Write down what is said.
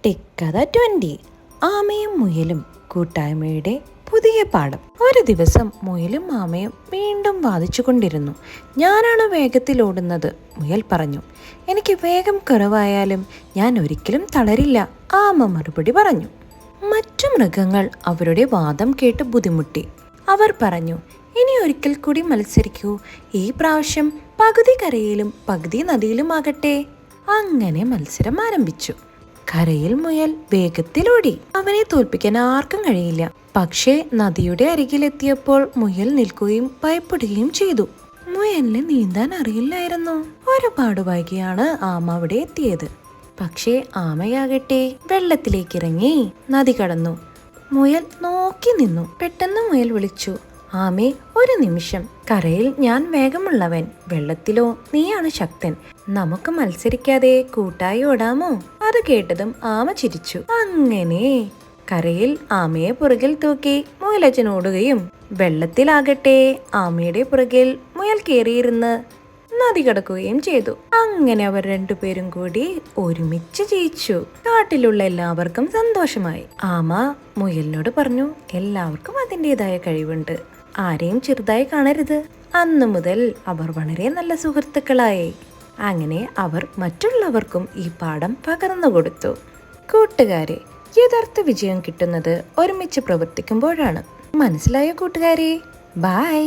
കുട്ടിക്കഥ 20. ആമയും മുയലും കൂട്ടായ്മയുടെ പുതിയ പാഠം. ഒരു ദിവസം മുയലും ആമയും വീണ്ടും വാദിച്ചു കൊണ്ടിരുന്നു. ഞാനാണ് വേഗത്തിൽ ഓടുന്നത്, മുയൽ പറഞ്ഞു. എനിക്ക് വേഗം കുറവായാലും ഞാൻ ഒരിക്കലും തളരില്ല, ആമ മറുപടി പറഞ്ഞു. മറ്റു മൃഗങ്ങൾ അവരുടെ വാദം കേട്ട് ബുദ്ധിമുട്ടി. അവർ പറഞ്ഞു, ഇനി ഒരിക്കൽ കൂടി മത്സരിക്കൂ. ഈ പ്രാവശ്യം പകുതി കരയിലും പകുതി നദിയിലുമാകട്ടെ. അങ്ങനെ മത്സരം ആരംഭിച്ചു. കരയിൽ മുയൽ വേഗത്തിലോടി. അവനെ തോൽപ്പിക്കാൻ ആർക്കും കഴിയില്ല. പക്ഷേ നദിയുടെ അരികിലെത്തിയപ്പോൾ മുയൽ നിൽക്കുകയും ഭയപ്പെടുകയും ചെയ്തു. മുയലിന് നീന്താൻ അറിയില്ലായിരുന്നു. ഒരുപാട് വൈകിയാണ് ആമ അവിടെ എത്തിയത്. പക്ഷേ ആമയാകട്ടെ വെള്ളത്തിലേക്കിറങ്ങി നദി കടന്നു. മുയൽ നോക്കി നിന്നു. പെട്ടെന്ന് മുയൽ വിളിച്ചു, ആമേ, ഒരു നിമിഷം. കരയിൽ ഞാൻ വേഗമുള്ളവൻ, വെള്ളത്തിലോ നീയാണ് ശക്തൻ. നമുക്ക് മത്സരിക്കാതെ കൂട്ടായി ഓടാമോ? അത് കേട്ടതും ആമ ചിരിച്ചു. അങ്ങനെ കരയിൽ ആമയെ പുറകിൽ തൂക്കി മുയലച്ചൻ ഓടുകയും വെള്ളത്തിലാകട്ടെ ആമയുടെ പുറകിൽ മുയൽ കയറിയിരുന്ന് നദി കടക്കുകയും ചെയ്തു. അങ്ങനെ അവർ രണ്ടുപേരും കൂടി ഒരുമിച്ച് ജയിച്ചു. കാട്ടിലുള്ള എല്ലാവർക്കും സന്തോഷമായി. ആമ മുയലിനോട് പറഞ്ഞു, എല്ലാവർക്കും അതിൻ്റെതായ കഴിവുണ്ട്, ആരെയും ചെറുതായി കാണരുത്. അന്നു മുതൽ അവർ വളരെ നല്ല സുഹൃത്തുക്കളായി. അങ്ങനെ അവർ മറ്റുള്ളവർക്കും ഈ പാഠം പകർന്നു കൊടുത്തു. കൂട്ടുകാരെ, യഥാർത്ഥ വിജയം കിട്ടുന്നത് ഒരുമിച്ച് പ്രവർത്തിക്കുമ്പോഴാണ്. മനസ്സിലായോ കൂട്ടുകാരെ? ബൈ.